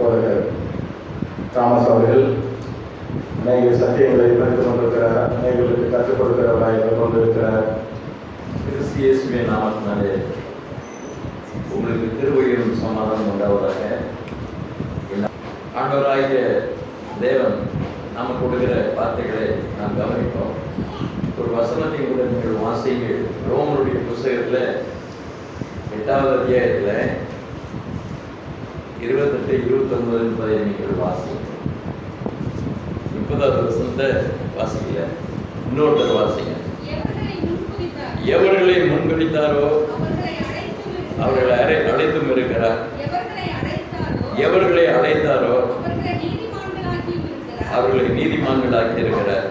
போதகர் தாமஸ் அவர்கள் அநேக சத்தியங்களை படித்துக் கொண்டிருக்கிறார், அநேகர்களுக்கு கற்றுக் கொடுக்கிறவராய் கொண்டிருக்கிறார். கிறிஸ்தியேசுவே நாமத்தினாலே உங்களுக்கு திருவழியும் சமாதானம் உண்டாவதாக. ஆண்டவராகிய தேவன் நாம் கொடுக்கிற வார்த்தைகளை நாம் கவனிப்போம். ஒரு வசனத்தை கூட நீங்கள் வாசிங்கள். ரோமருடைய புத்தகத்தில் 8வது அத்தியாயத்தில் 28, 29 நீங்கள் வாசிங்க. 30வது வசனத்தை வாசிக்கல, இன்னொருத்தர் வாசிங்க. எவர்களை முன்குறித்தாரோ அவர்களை அழைத்தும் இருக்கிறார், எவர்களை அழைத்தாரோ அவர்களை நீதிமான்களாக்கி இருக்கிறார்,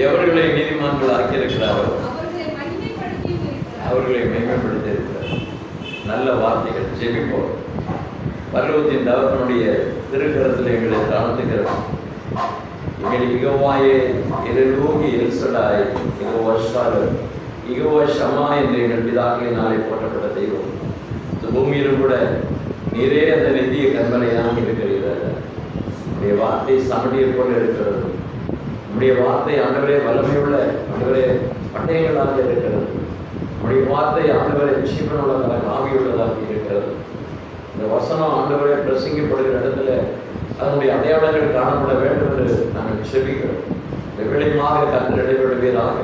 எவர்களை நீதிமான்களாக்கி இருக்கிறாரோ அவர்களை மகிமைப்படுத்தி இருக்கிறார். நல்ல வார்த்தைகள். ஜெபிப்போம். பரலோகத்தின் தகப்பனுடைய திருக்கரத்தில் எங்களை தாழ்த்துகிறோம். எங்களை யெகோவாயே எல்லோகி எல்சடாய் யெகோவா ஷாலோம் யெகோவா ஷமா என்று எங்கள் பிதாக்களின் நாளை போற்றப்பட்ட தெய்வம். இந்த பூமியிலும் கூட நீரே அந்த நித்திய கண்மலையாக இருக்கிறீர்கள். உடைய வார்த்தை சமடியை போல இருக்கிறது. நம்முடைய வார்த்தை ஆண்டவரே வல்லமையுள்ள ஆண்டவரே பட்டயங்களாக இருக்கிறது. நம்முடைய வார்த்தை ஆண்டவரை ஜீவனுள்ளதாக ஆவியுள்ளதாக இருக்கிறது. இந்த வசனம் ஆண்டவரை பிரசங்கப்படுகிற இடத்துல அதனுடைய அடையாளங்கள் காணப்பட வேண்டும் என்று நாங்கள் செபிக்கிறோம். வெவ்வேளையுமாக கற்று இடைபெறுவீராக.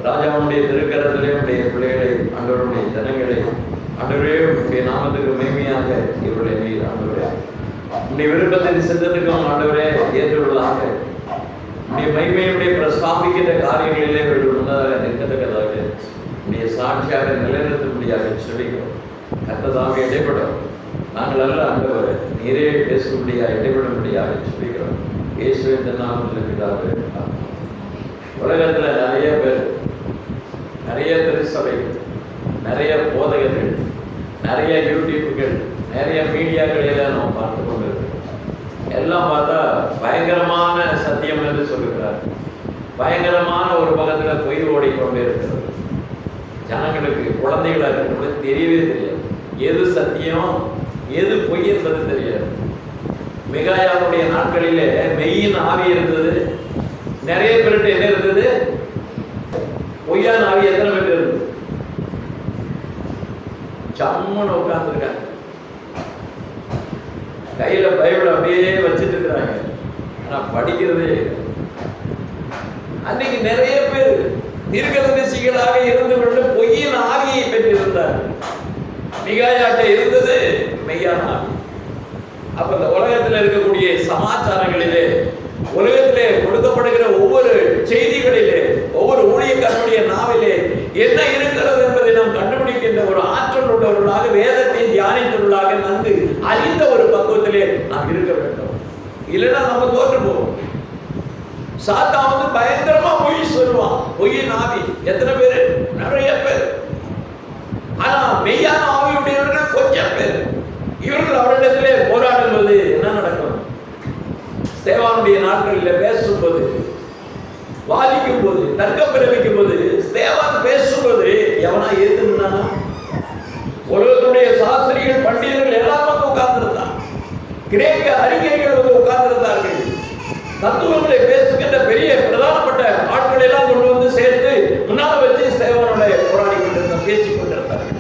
ராஜாவுடைய திருக்கரத்திலே உடைய பிள்ளைகளை ஆண்டவருடைய ஜனங்களை ஆண்டவரே உடைய நாமத்துக்கு மேன்மையாக இவருடைய நீர் ஆண்டவரே உடைய விருப்பத்தின் சித்தத்துக்கும் ஆண்டவரே ஏற்றுள்ளாக உடைய மகிமையுடைய பிரஸ்தாபிக்கின்ற காரியங்களிலே முன்னதாக நிற்கத்தக்கதாக உடைய சாட்சியாக நிலைநிறுத்த முடியாது செபிக்கிறோம். கர்த்ததாக இடைப்படும் நாங்கள் அல்ல ஆண்டவர் நீரே பேசும்படியாக இடைபெறும்படியாக சொல்லிக்கிறோம். இயேசுவின் நாமத்தில் பிதாவே. உலகத்தில் நிறைய பேர், நிறைய திருச்சபைகள், நிறைய போதகர்கள், நிறைய யூடியூப்கள், நிறைய மீடியாக்களில் நம்ம பார்த்து கொண்டு இருக்கிறோம். எல்லாம் பார்த்தா பயங்கரமான சத்தியம் என்று சொல்லுகிறார். பயங்கரமான ஒரு பக்கத்தில் பொய் ஓடிக்கொண்டே இருக்கிறது. ஜனங்களுக்கு குழந்தைகளாக இருக்கிறது தெரியவே தெரியாது. எது சத்தியம் எது பொய் என்பது தெரியாது. மிகாயாவுடைய நாட்களிலே மெய்யின் ஆவி இருந்தது. நிறைய பேருக்கு என்ன இருந்தது? பொய்யான ஆவி எத்தனை பேர் இருந்தது? சம்மன் உட்கார்ந்துருக்காங்க, கையில பைபிள் அப்படியே வச்சுட்டு இருக்கிறாங்க, ஆனா படிக்கிறதே. அன்னைக்கு நிறைய பேர் தீர்க்கதரிசிகளாக இருந்து கொண்டு பொய்யின் ஆவியை பெற்றிருந்தார். மிகாயாட்ட இருந்தது மெய்யான ஆவி. அப்ப இந்த உலகத்தில் இருக்கக்கூடிய சமாச்சாரங்களிலே, உலகத்திலே கொடுக்கப்படுகிற ஒவ்வொரு செய்திகளிலே, ஒவ்வொரு ஊழியக்காரனுடைய நாவிலே என்ன இருக்கிறது என்பதை நாம் கண்டுபிடிக்கின்ற ஒரு ஆற்றல் உள்ளவர்களாக, வேதத்தை தியானித்தவர்களாக, நன்கு அறிந்த ஒரு பக்குவத்திலே நாம் இருக்க வேண்டும். இல்லைன்னா நம்ம தோற்று போவோம். சாத்தான் வந்து பயங்கரமா பொய் சொல்லுவான். பொய்யின் ஆவி எத்தனை பேரு? நிறைய பேர். ஆனா மெய்யான ஆவியுடையவர்கள் கொஞ்சம் பேர். இவர்கள் அவரிடத்திலே போராடும் போது என்ன நடக்கும்? ஸ்தேவானுடைய நாட்களில் பேசும்போது, வாதிக்கும் போது, தர்க்கம் பிறப்பிக்கும் போது, ஸ்தேவான் பேசும்போது எவனா ஏத்துனானா? உலகத்துடைய சாஸ்திரிகள், பண்டிதர்கள் எல்லாம் வந்து உட்கார்ந்திருந்தான். கிரேக்க அறிஞர்கள் வந்து உட்கார்ந்திருந்தார்கள். தத்துவங்களை பேசுகின்ற பெரிய பிரதானப்பட்ட ஆட்கள் எல்லாம் கொண்டு வந்து சேர்த்து முன்னால வச்சு ஸ்தேவானோட போராடி கொண்டிருந்தார், பேசிக் கொண்டிருந்தார்கள்.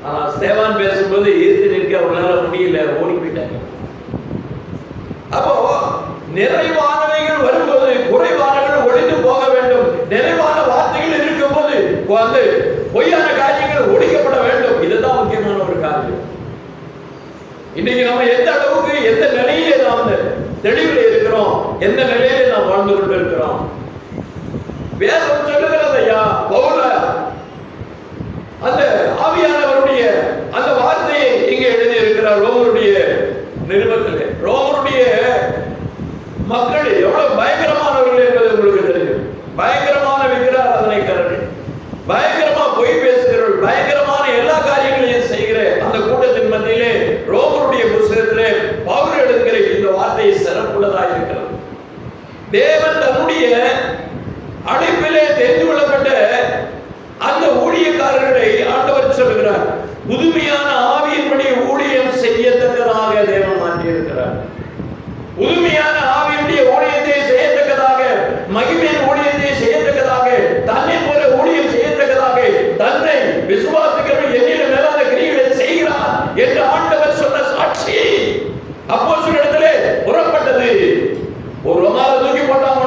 ஆனா ஸ்தேவான் பேசும்போது எதிர்த்து நிற்க அவங்களால முடியல, ஓடி போயிட்டாங்க. அப்போ நிறைவானவைகள் வரும்போது குறைவானவர்கள் ஒழிந்து போக வேண்டும். நிறைவான வார்த்தைகள் இருக்கும் போது வந்து பொய்யான காரியங்கள் ஒழிக்கப்பட வேண்டும். இதுதான் முக்கியமான ஒரு காரியம். இன்னைக்கு நம்ம எந்த அளவுக்கு, எந்த நிலையிலே நாம் தெளிவில் இருக்கிறோம், எந்த நிலையிலே நாம் வாழ்ந்து கொண்டு இருக்கிறோம். வேதம் சொல்லுகிறது ஐயா, பவுல அந்த ஆவியானவருடைய அந்த வார்த்தையை இங்கே எழுதி இருக்கிறார். ரோமருடைய நிருபத்திலே ரோமருடைய மக்கள் எவ்வளவு பயங்கரமானவர்கள் என்பது உங்களுக்கு தெரியும். பயங்கரமான விக்கிரகாராதனைக்காரர்கள், பயங்கரமா பொய் பேசுகிறவர்கள், பயங்கரமான எல்லா காரியங்களையும் செய்கிற அந்த கூட்டத்தின் மத்தியிலே ரோமருடைய புத்தகத்திலே பவுல் எழுதுகிற இந்த வார்த்தை சிறப்புள்ளதாக இருக்கிறது. தேவன் தன்னுடைய அழைப்பிலே தெரிந்து கொள்ளப்பட்ட அந்த ஊழியக்காரர்களை ஆண்டவர் சொல்லுகிறார், புதுமையான ஆவியின்படி ஊழியம் செய்யத்தக்கதாக தேவன் மாற்றி இருக்கிறார். புதுமையான ஆவியுடைய ஊழியத்தை செய்யத்தக்கதாக, மகிமையின் ஊழியத்தை செய்யத்தக்கதாக, தன்னை போல ஊழியம் செய்யத்தக்கதாக, தன்னை விசுவாசிக்கிறவர்கள் என்னிலும் மேலான கிரியைகளை செய்கிறார் என்று ஆண்டவர் சொன்ன சாட்சி அப்போஸ்தலரிடத்திலே புறப்பட்டது. ஒரு ரோமாவை தூக்கி போட்டாங்க,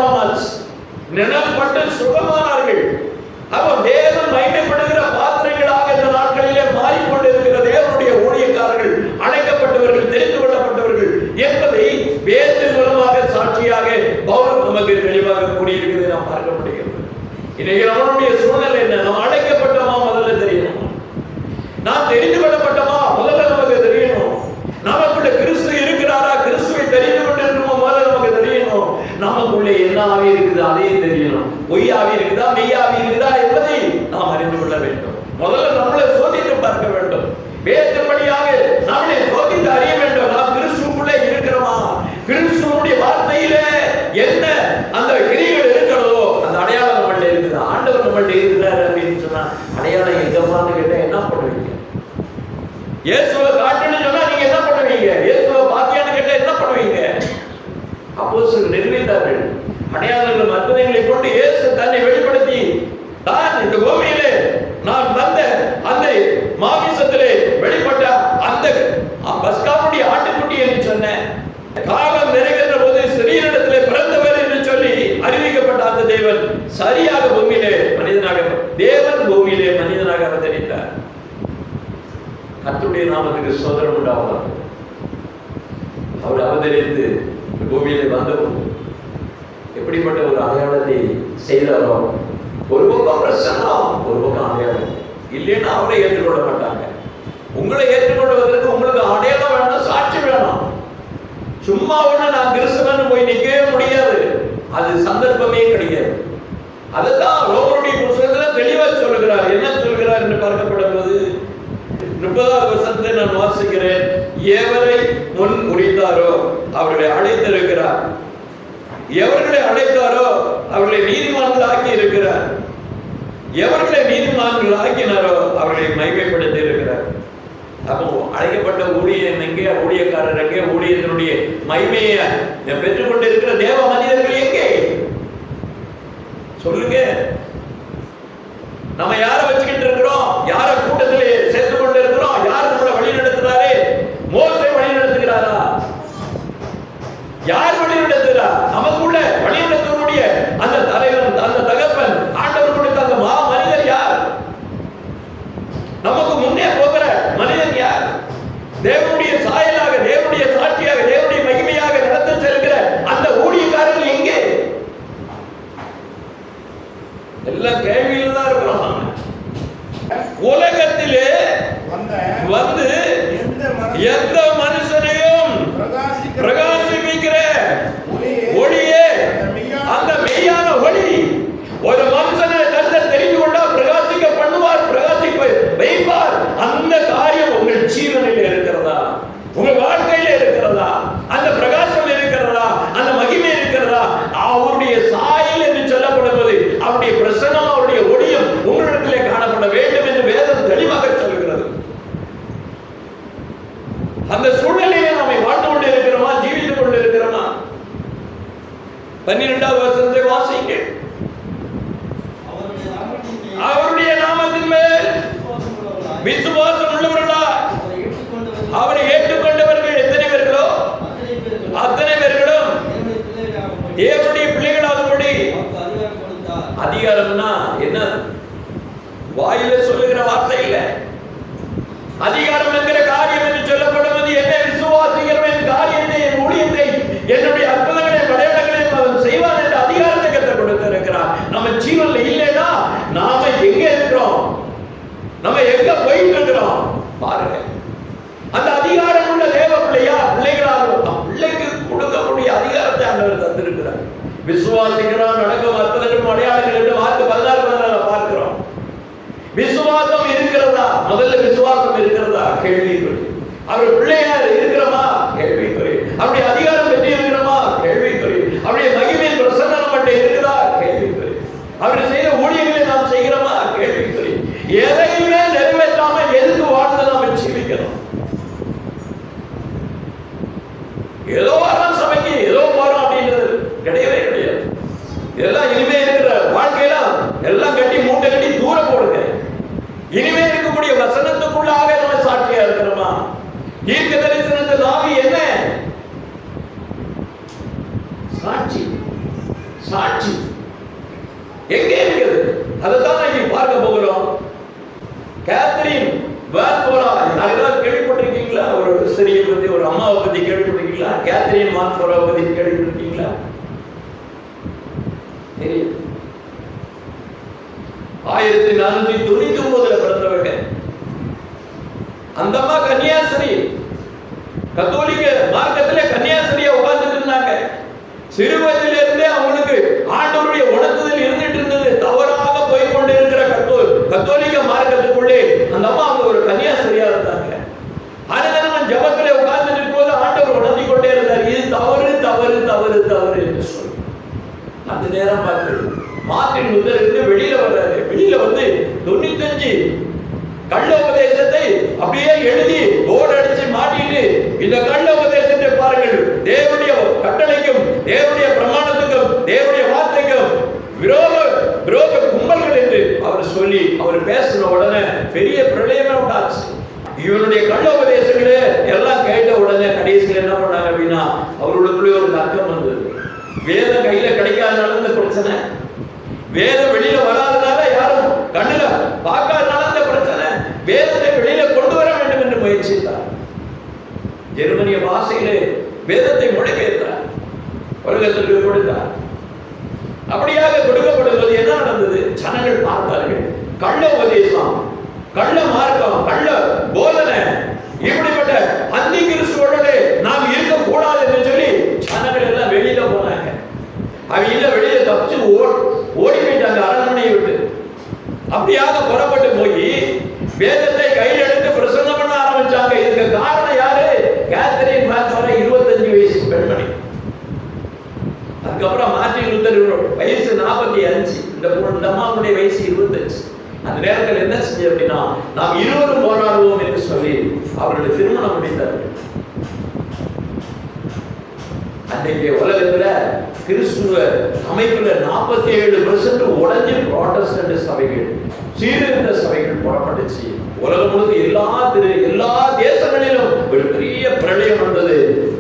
நிழல்பட்டு சுகமானார்கள். அப்போ தேவன் மகிமைப்படுகிற பாத்திரங்களாக இந்த நாட்களிலே மாறிக்கொண்டிருக்கிற தேவனுடைய ஊழியக்காரர்கள், அழைக்கப்பட்டவர்கள், தெரிந்து கொள்ளப்பட்டவர்கள் என்பதை வேதத்தின் மூலமாக சாட்சியாக பவுல் நமக்கு தெளிவாக கூறியிருக்கிறதை நாம் பார்க்க முடிகிறது. இன்னைக்கு நம்மளுடைய சூழ்நிலை என்ன? நாம் அழைக்கப்பட்டோமா முதல்ல தெரியணும். நாம் தெரிந்து கொள்ளப்பட்டோமா முதல்ல நமக்கு தெரியணும். நமக்குள்ள கிறிஸ்து இருக்கிறாரா, கிறிஸ்துவை தெரிந்து கொண்டிருக்கிறோமா முதல்ல நமக்கு தெரியணும். நமக்குள்ளே என்ன ஆவி இருக்குது அதையும் தெரியணும். பொய் ஆவி இருக்குதா, மெய் ஆவி இருக்குதா என்பதை நாம் அறிந்து கொள்ள வேண்டும். முதல்ல நம்மளை சோதித்து பார்க்க வேண்டும். வேதத்தின்படியாக நம்மளை சோதித்து அறிய வேண்டும். நாம் கிறிஸ்துவுக்குள்ளே இருக்கிறோமா, கிறிஸ்துவுடைய வார்த்தையிலே என்ன அந்த கிரியைகள் இருக்கிறதோ அந்த அடையாளம் நம்மள்ட்ட இருக்குதா, ஆண்டவர் நம்மள்ட்ட இருக்கிறார் அப்படின்னு சொன்னா அடையாளம் எங்கப்பான்னு கேட்டா என்ன பண்ணுவீங்க? இயேசுவை காட்டுன்னு சொன்னா நீங்க என்ன பண்ணுவீங்க? இயேசுவை பாத்தியான்னு கேட்டா என்ன பண்ணுவீங்க? அப்போஸ்தலர்கள் நிரூபித்தார்கள். அடையாளங்கள் அற்புதங்களை கொண்டு இயேசு தன்னை வெளிப்படுத்தி தான் இந்த பூமியிலே நான் வந்த அந்த மாமிசத்திலே வெளிப்பட்ட அந்த பஸ்காவுடைய ஆட்டுக்குட்டி என்று சொன்ன காலம் நிறைவேற்ற போது ஸ்ரீரிடத்திலே பிறந்தவர் என்று சொல்லி அறிவிக்கப்பட்ட அந்த தேவன் சரியாக பூமியிலே மனிதனாக, தேவன் பூமியிலே மனிதனாக அவதரித்தார். கர்த்தருடைய நாமத்துக்கு ஸ்தோத்திரம் உண்டாவதாக. அவர் அவதரித்து பூமியிலே வந்தபோது எப்படிப்பட்ட ஒரு அடையாளத்தை செய்தாரோ, ஒரு பக்கம் பிரசன்னம், ஒரு பக்கம் அடையாளம். இல்லைன்னா அவரை ஏற்றுக்கொள்ள மாட்டாங்க. உங்களை ஏற்றுக்கொள்வதற்கு உங்களுக்கு அடையாளம் வேணும், சாட்சி வேணும். சும்மா ஒண்ணு நான் கிறிஸ்தவன் போய் நிற்கவே முடியாது. அது சந்தர்ப்பமே கிடையாது. அதுதான் ரோமருடைய புத்தகத்துல தெளிவா சொல்லுகிறார். என்ன சொல்கிறார் என்று பார்க்கப்படும் போது 30வது வசனத்தை நான் வாசிக்கிறேன். எவரை முன் குறித்தாரோ அவர்களை அழைத்திருக்கிறார், எவர்களை அழைத்தாரோ அவர்களை நீதிமான்கள் ஆக்கி இருக்கிறார், எவர்களை நீதிமான்கள் ஆக்கினாரோ அவர்களை மகிமைப்படுத்தி இருக்கிறார். அப்போ அழைக்கப்பட்ட ஊழியன் எங்கே, ஊழியக்காரர் எங்கே, ஊழியத்தினுடைய மகிமையை பெற்றுக்கொண்டு இருக்கிற தேவ மனிதர்கள் எங்கே சொல்லுங்க. நம்ம யாரை வச்சுக்கிட்டு இருக்கிறோம்? யார கூட்டத்திலே சேர்த்து கொண்டு இருக்கிறோம்? யார் நம்மளை வழி நடத்துறாரு? மோசே வழி நடத்துகிறாரா? யார் வழி நடத்துகிறார்? நமக்குள்ள வழி நடத்தக்கூடிய அந்த தலைவன், அந்த தகப்பன், ஆண்டவர் கொடுத்த அந்த மா மனிதர் யார்? நமக்கு முன்னே போகிற மனிதன் யார்? தேவனுடைய சாயலாக, தேவனுடைய சாட்சியாக, தேவனுடைய மகிமையாக நடத்த செல்கிற அந்த ஊழியக்காரர்கள் எங்கே? எல்லாம் கேள்வியில் தான் இருக்கிறோம். உலகத்திலே வந்து எந்த மனுஷனையும் பிரகாசிப்பிக்கிற ஒளியே அந்த மெய்யான ஒளி. ஒரு மனுஷனை தன்னை தெரிந்து கொண்டா பிரகாசிக்க பண்ணுவார், பிரகாசிக்க வைப்பார். அந்த காரியம் உங்கள் ஜீவனில் இருக்கிறதா, உங்க வாழ்க்கையில இருக்கிறதா, அந்த பிரகாசம் இருக்கிறதா, அந்த மகிமை இருக்கிறதா? அவருடைய சாயல் என்று சொல்லப்படுவது அவருடைய பிரசன்னம், அவருடைய ஒளியும் உங்களிடத்திலே காணப்பட வேண்டும் என்று வேதம் தெளிவாக சொல்கிறது. அந்த சூழ்நிலையை நாம வாழ்ந்து கொண்டு இருக்கிறோமா, ஜீவித்துக் கொண்டு இருக்கிறோமா? 12வது வசனத்தை வாசிங்க. அவருடைய நாமத்தின் மேல் விசுவாசம் உள்ளவர்களா அவரை ஏற்றுக்கொண்டவர்கள் எத்தனை பேர்களோ அத்தனை பேர்களும் தேவனுடைய பிள்ளைகளாகும்படி அதிகாரம்னா என்ன? வாயில சொல்லுகிற வார்த்தை இல்ல. அதிகாரம் என்கிற காரியம் என்று சொல்லப்படுவது என்ன? விசுவாசிக்கிறவன் காரியத்தை, என் ஊழியத்தை, என்னுடைய அற்புதங்களை, படையடங்களை அவன் செய்வான் என்ற அதிகாரத்தை கற்றுக் கொடுத்திருக்கிறார். நம்ம ஜீவன்ல இல்லைன்னா நாம எங்க இருக்கிறோம்? நம்ம எங்க போயிட்டு இருக்கிறோம் பாருங்க. அந்த அதிகாரம் உள்ள தேவ பிள்ளையா, பிள்ளைகளாக பிள்ளைக்கு கொடுக்கக்கூடிய அதிகாரத்தை ஆண்டவர் தந்திருக்கிறார். விசுவாசிக்கிறான், நடக்கும் அற்புதங்களும் அடையாளங்கள் என்று வார்த்தை 16 பார்க்கிறோம். விசுவாசம் இருக்கிறதா? முதல்ல விசுவாசம் இருக்கிறதா? கேள்விக்குறி. அவர் பிள்ளையார் இருக்கிறோமா? கேள்விக்குறி. அவருடைய அதிகாரம் பெற்று இருக்கிறோமா? கேள்விக்குறி. அவருடைய மகிமை பிரசன்னம் மட்டும் இருக்கிறதா? கேள்விக்குறி. அவர் செய்த ஊழியர்களை நாம் செய்கிறோமா? கேள்விக்குறி. எதையுமே நிறைவேற்றாமல் எதுக்கு வாழ்ந்து நாம் ஜீவிக்கிறோம்? ஏதோ வரலாம் சபைக்கு, ஏதோ போறோம் அப்படின்றது கிடையவே கிடையாது. இதெல்லாம் இனிமே இருக்கிற வாழ்க்கையில எல்லாம் கட்டி மூட்டை கட்டி தூர போடுங்க. இனிமே இருக்கக்கூடிய வசனத்துக்குள்ளாக நம்ம சாட்சியா இருக்கிறோமா? தீர்க்க தரிசனத்தின் ஆவி என்ன? சாட்சி. சாட்சி எங்கே இருக்குது? அதைத்தான் இங்க பார்க்க போகிறோம். கேத்ரின் வான்ஃபோரா, யாராவது கேள்விப்பட்டிருக்கீங்களா? ஒரு ஸ்திரியை பத்தி, ஒரு அம்மாவை பத்தி கேள்விப்பட்டிருக்கீங்களா? கேத்ரின் வான்ஃபோரா பத்தி கேள்விப்பட்டிருக்கீங்களா? தெரியும். 1499 பிறந்தவங்க. அந்த அம்மா கன்னியாஸ்திரி, கத்தோலிக்க மார்க்கத்திலே கன்னியாஸ்திரியா உட்கார்ந்துட்டு இருந்தாங்க. சிறு வயதிலிருந்தே அவங்களுக்கு ஆண்டவருடைய உணர்த்துதல் இருந்துட்டு இருந்தது. தவறாக போய் கொண்டு இருக்கிற கத்தோலிக்க மார்க்கத்துக்குள்ளே அந்த அம்மா அவங்க ஒரு கன்னியாஸ்திரியா இருந்தாங்க. அனுதினமும் ஜெபத்திலே உட்கார்ந்துட்டு இருக்கும்போது ஆண்டவர் உணர்த்தி கொண்டே இருந்தார், இது தவறு தவறு தவறு தவறு என்று சொல்லி. அந்த நேரம் பார்த்து மார்ட்டின் லூதர் இருந்து வெளியில வர்றாரு. வெளியில வந்து 95 கள்ள உபதேசத்தை அப்படியே எழுதி போர்டு அடிச்சு மாட்டிட்டு, இந்த கள்ள உபதேசத்தை பாருங்கள், தேவனுடைய கட்டளைக்கும் தேவனுடைய பிரமாணத்துக்கும் தேவனுடைய வார்த்தைக்கும் விரோத கும்பல்கள் என்று அவர் சொல்லி அவர் பேசின உடனே பெரிய பிரளயமே உண்டாச்சு. இவனுடைய கள்ள உபதேசங்களே எல்லாம் கேட்ட உடனே கடைசியில் என்ன பண்ணாங்க அப்படின்னா, அவர்களுக்குள்ளே ஒரு தர்க்கம் வந்தது. வேதம் கையில கிடைக்காதனால இந்த பிரச்சனை, வேதம் வெளியில வராதனால யாரும் கண்ணுல பார்க்காதனால இந்த பிரச்சனை, வேதத்தை வெளியில கொண்டு வர வேண்டும் என்று முயற்சித்தார். ஜெர்மனிய பாஷையிலே வேதத்தை மொழிபெயர்த்தார், உலகத்திற்கு கொடுத்தார். அப்படியாக கொடுக்கப்படுவது என்ன நடந்தது? ஜனங்கள் பார்த்தார்கள், கள்ள உபதேசம், கள்ள மார்க்கம், கள்ள போதனை, இப்படிப்பட்ட அந்தி கிறிஸ்துவோடு நாம் இருக்கக்கூடாது என்று சொல்லி ஜனங்கள் எல்லாம் வெளியில போனாங்க. அவங்க இல்ல வெளியில தப்பிச்சு ஓடி போயிட்டாங்க அரண்மனையை விட்டு. அப்படியாக புறப்பட்டு போய் வேதத்தை கையில் எடுத்து பிரசங்கம் பண்ண ஆரம்பிச்சாங்க. இதுக்கு காரணம் யாரு? கேத்ரின் வான்ஃபோரா, 25 வயசு பெண்மணி. அதுக்கப்புறம் மார்ட்டின் லூதர் வயசு 45, இந்த அம்மாவுடைய வயசு 25. அந்த நேரத்தில் என்ன செஞ்சு அப்படின்னா, நாம் இருவரும் போராடுவோம் என்று சொல்லி அவர்களுடைய திருமணம் முடித்தார்கள். அன்றைக்கு உலகத்துல கிறிஸ்துவ அமைப்புல 47% உடைஞ்சு புராட்டஸ்டன்ட் சபைகள், சீர்திருத்த சபைகள் புறப்பட்டுச்சு. உலகம் முழுக்க எல்லா தேசங்களிலும் ஒரு பெரிய பிரளயம் வந்தது.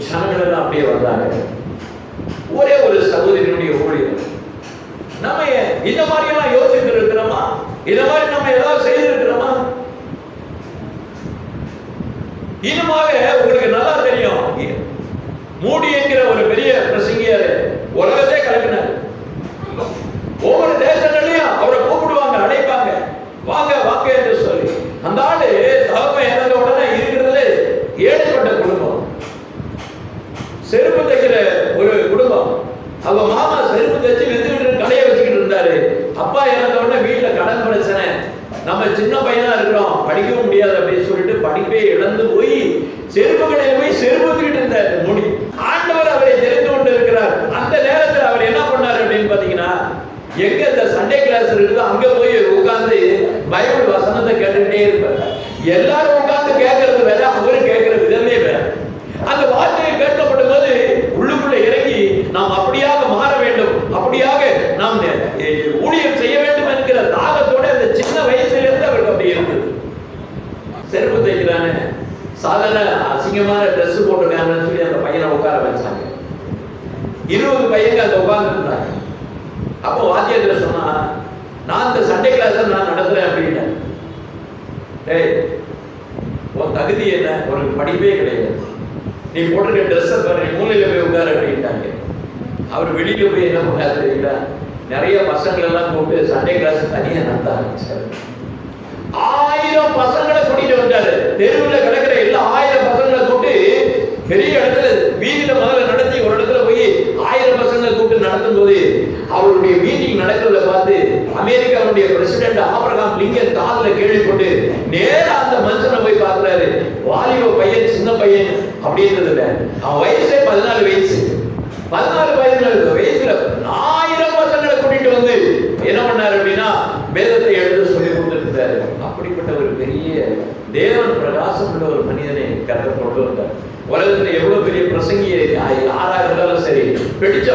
ஜனங்கள் எல்லாம் அப்படியே வந்தாங்க. ஒரே ஒரு சகோதரனுடைய ஊழியர். நம்ம இந்த மாதிரி எல்லாம் யோசித்து இருக்கிறோமா? இந்த மாதிரி நம்ம ஏதாவது செய்திருக்கிறோமா? இன்னுமாக உங்களுக்கு நல்லா தெரியும், மூடி என்கிற ஒரு பெரிய பிரசங்கியார் உலகத்தை கலக்கினார். ஒவ்வொரு தேசங்களையும் அவரை கூப்பிடுவாங்க, அழைப்பாங்க, வாங்க வாங்க என்று சொல்லி. அந்த ஆளு தகப்பன் இறந்த உடனே இருக்கிறதுல ஏழைப்பட்ட குடும்பம், செருப்பு தைக்கிற ஒரு குடும்பம். அவங்க மாமா செருப்பு தைச்சு வித்துக்கிட்டு கடையை வச்சுக்கிட்டு இருந்தாரு. அப்பா இறந்த உடனே வீட்டுல கடன் பிரச்சனை, நம்ம சின்ன பையனா இருக்கிறோம், படிக்கவும் முடியாது அப்படின்னு சொல்லிட்டு படிப்பே இழந்து போய் செருப்பு கடையில் போய் செருப்பு வச்சுக்கிட்டு இருந்தார். மூடி ஆண்டவர் அவரை தெரிந்து கொண்டு இருக்கிறார். அந்த நேரத்தில் அவர் என்ன பண்ணாரு அப்படின்னு பாத்தீங்கன்னா, எங்க இந்த சண்டே கிளாஸ் இருக்குதோ அங்க போய் உட்கார்ந்து பைபிள் வசனத்தை கேட்டுக்கிட்டே இருப்பார். எல்லாரும் உட்கார்ந்து கேட்கறது வேற, அவரு கேட்கிற விதமே வேற. அந்த வார்த்தையை கேட்கப்படும் போது உள்ளுக்குள்ள இறங்கி நாம் அப்படியாக மாற வேண்டும், அப்படியாக நாம் ஊழியம் செய்ய வேண்டும் என்கிற தாகத்தோட அந்த சின்ன வயசுல இருந்து அவருக்கு அப்படி இருந்தது. செருப்பு தைக்கிறானே, சாதாரண அசிங்கமான ட்ரெஸ் போட்டிருக்காங்கன்னு சொல்லி அந்த பையனை உட்கார வச்சாங்க. 20 பையங்க அங்க உட்கார்ந்து இருந்தாங்க. அப்போ வாத்தியார் சொன்னா, நான் இந்த சண்டே கிளாஸ் நான் நடத்துறேன் அப்படின்னு. டேய், உன் தகுதி என்ன? ஒரு படிப்பே கிடையாது, நீ போட்டிருக்க ட்ரெஸ்ஸை பாரு, மூலையில போய் உட்கார அப்படின்ட்டாங்க. அவர் வெளியில போய் என்ன பண்ணாரு தெரியுங்களா? நிறைய பசங்கள் எல்லாம் போட்டு சண்டே கிளாஸ் தனியா நடத்த ஆரம்பிச்சாரு. 1000 பசங்களை கூட்டிட்டு வந்தாரு. தெருவில் கிடக்கிற எல்லா 1000 பசங்களை கூட்டு பெரிய இடத்துல வீதியில முதல்ல நடத்தி ஒரு இடத்துல போய் 1000 பசங்களை கூட்டு நடத்தும் போது அவருடைய மீட்டிங் நடக்கிறத பார்த்து அமெரிக்காவுடைய பிரசிடென்ட் ஆபிரகாம் லிங்கன் காதுல கேள்விப்பட்டு நேரா அந்த மனுஷனை போய் பார்க்கிறாரு. வாலிப பையன், சின்ன பையன் அப்படின்றது இல்ல, அவன் வயசே 14 வயசு. 14 வயசுல 1000 பசங்களை கூட்டிட்டு வந்து என்ன பண்ணாரு அப்படின்னா வேதத்தை எழுத சொல்லி கொடுத்துருந்தாரு. அப்படிப்பட்ட ஒரு பெரிய தேவன் பிரகாசம் உள்ள ஒரு மனிதனை கர்த்தர் கொண்டு வந்தார். உலகத்துல எவ்வளவு பெரிய பிரசங்கி யாரா இருந்தாலும் சரி, பிடிச்ச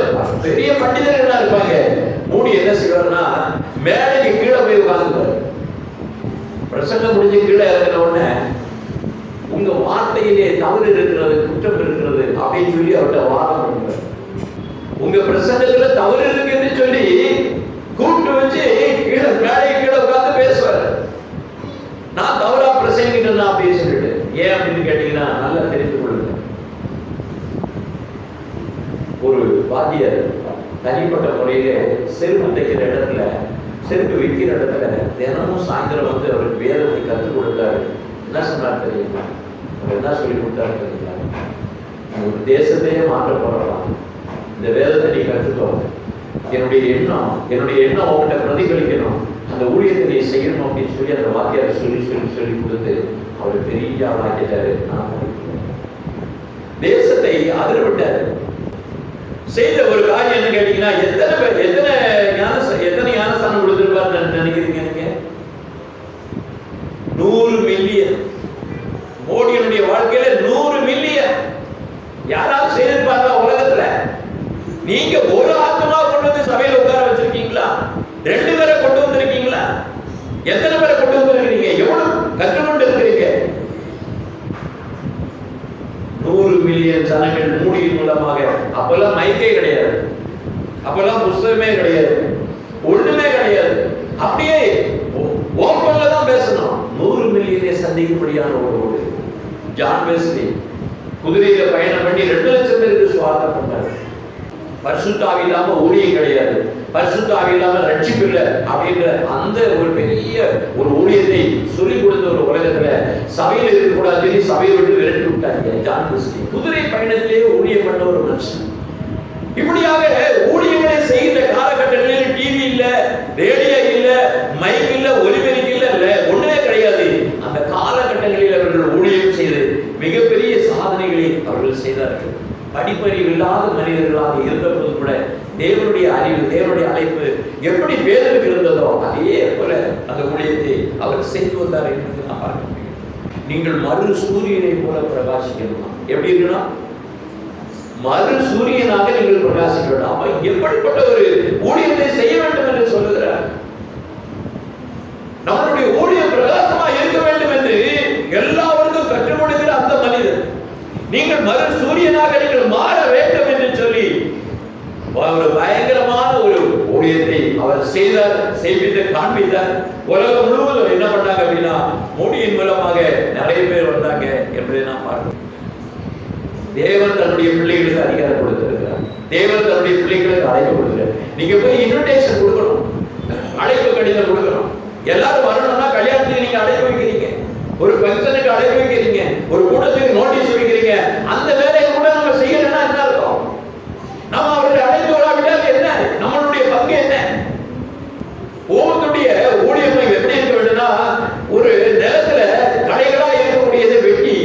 பெரிய பண்டிதர்களா இருப்பாங்க. மூடி என்ன செய்வாருன்னா மேடைக்கு கீழே போய் உட்கார்ந்துப்பாரு. பிரசங்கம் முடிஞ்சு கீழே இறங்கின உடனே உங்க வார்த்தையிலே தவறு இருக்கிறது, குற்றம் இருக்கிறது அப்படின்னு சொல்லி அவர்கிட்ட வாதம் பண்ணுவார். உங்க பிரசங்கத்துல தவறு இருக்குன்னு சொல்லி கூப்பிட்டு வச்சு கீழே மேடைக்கு கீழே உட்கார்ந்து பேசுவார். நான் தவறா பிரசங்கிட்டேன்னா அப்படின்னு சொல்லிட்டு. ஏன் அப்படின்னு கேட்டீங்கன்னா நல்லா தெரிந்து கொள்ளுங்க. ஒரு வாத்தியார் தனிப்பட்ட முறையில செருப்பு தைக்கிற இடத்துல, செருப்பு விற்கிற இடத்துல தினமும் சாயந்தரம் வந்து அவருக்கு வேதத்தை கற்றுக் கொடுத்தாரு. என்ன சொன்னார் தெரியுமா? அவர் என்ன சொல்லி கொடுத்தாரு தெரியுமா? ஒரு தேசத்தையே மாற்ற போறலாம், இந்த வேதத்தை நீ கற்றுக்கோ. என்னுடைய எண்ணம் அவங்ககிட்ட பிரதிபலிக்கணும், அந்த ஊழியத்தை நீ செய்யணும் அப்படின்னு சொல்லி அந்த வாத்தியார் சொல்லி கொடுத்து அவர் பெரிய ஆளாக்கிட்டாரு. தேசத்தை அதிர்விட்டாரு. செய்த ஒரு காரியம் என்ன கேட்டீங்கன்னா, எத்தனை ஞானஸ்தானம் கொடுத்திருப்பார் நினைக்கிறீங்க நீங்க? 100 மில்லியன். மோடியினுடைய வாழ்க்கையில 100 மில்லியன் யாராவது செய்திருப்பாங்களா உலகத்துல? நீங்க ஒரு ஆத்மா கொண்டு வந்து சபையில உட்கார வச்சிருக்கீங்களா? 2 பேரை கொண்டு வந்திருக்கீங்களா? எத்தனை பேரை கொண்டு வந்திருக்கீங்க? எவ்வளவு கற்றுக்கொண்டு இருக்கிறீங்க? 100 மில்லியன் ஜனங்கள் மூடியின் மூலமாக. அப்பெல்லாம் மைக்கே கிடையாது, அப்பெல்லாம் புஸ்தகமே கிடையாது, ஒண்ணுமே கிடையாது. அப்படியே ஓப்பன்ல தான் பேசணும். 100 மில்லியனை சந்திக்கும்படியான ஒரு ஜான் வெஸ்லி குதிரையில பயணம் பண்ணி 2 லட்சம் பேருக்கு சுவாசம் பண்ணார். பரிசுத்த ஆவி இல்லாம ஊழியம் கிடையாது, பரிசுத்த ஆவி இல்லாம ரட்சிப்பு இல்லை அப்படின்ற அந்த ஒரு பெரிய ஒரு ஊழியத்தை சொல்லிக் கொடுத்த ஒரு உலகத்துல சபையில் இருக்கக்கூடாது, சபையை விட்டு விரட்டி விட்டாங்க ஜான் வெஸ்லி. குதிரை பயணத்திலேயே ஊழியம் பண்ண ஒரு மனுஷன். இப்படியாக ஊழியங்களை செய்கிற காலகட்டங்களில் டிவி இல்ல, ரேடியோ இல்ல, மைக் இல்ல, ஒலிபெருக்கி இல்ல, ஒண்ணுமே கிடையாது. அந்த காலகட்டங்களில் அவர்கள் ஊழியம் செய்து மிகப்பெரிய சாதனைகளை அவர்கள் செய்தார்கள். படிப்பறிவு இல்லாத மனிதர்களாக இருந்தபோது கூட தேவனுடைய அறிவு, தேவனுடைய அழைப்பு எப்படி பேருக்கு இருந்ததோ அதே போல அந்த ஊழியத்தை அவர் செய்து வந்தார் என்பதை நான் பார்க்க முடியும். நீங்கள் மறு சூரியனை போல பிரகாசிக்கணுமா? எப்படி இருக்கணும்? மறு சூரியனாக நீங்கள் பிரகாசிக்க வேண்டும். அப்ப எப்படிப்பட்ட ஒரு ஊழியத்தை செய்ய வேண்டும் என்று சொல்லுகிறார். நம்மளுடைய ஊழியம் பிரகாசமா இருக்க வேண்டும் என்று எல்லாருக்கும் கற்றுக் கொடுக்கிற அந்த மனிதர், நீங்கள் மறு சூரியனாக நீங்கள் மாற வேண்டும் என்று சொல்லி ஒரு பயங்கரமான ஒரு ஊழியத்தை அவர் செய்தார், செய்து காண்பித்தார். உலகம் முழுவதும் என்ன பண்ணாங்க அப்படின்னா மோடியின் மூலமாக நிறைய பேர் வந்தாங்க என்பதை நாம் பார்க்கிறோம். தேவன் தன்னுடைய பிள்ளைகளுக்கு அதிகாரம் கொடுத்திருக்கிறார். தேவன் தன்னுடைய பிள்ளைகளுக்கு அழைப்பு கொடுக்கிறார். நீங்க போய் இன்விடேஷன் கொடுக்கணும், அழைப்பு கடிதம் கொடுக்கணும். எல்லாரும் வரணும்னா கல்யாணத்துக்கு நீங்க அழைப்பு வைக்கிறீங்க, ஒரு ஃபங்க்ஷனுக்கு அழைப்பு வைக்கிறீங்க, ஒரு கூட்டத்துக்கு நோட்டீஸ் வைக்கிறீங்க. அந்த வேலையை கூட நம்ம செய்யலன்னா என்ன அர்த்தம்? நம்ம அவருடைய அழைப்பு விடாவிட்டால் என்ன நம்மளுடைய பங்கு என்ன? ஒவ்வொருடைய ஊழியர்கள் எப்படி இருக்க வேண்டும்னா, ஒரு நிலத்துல கடைகளா இருக்கக்கூடியதை வெட்டி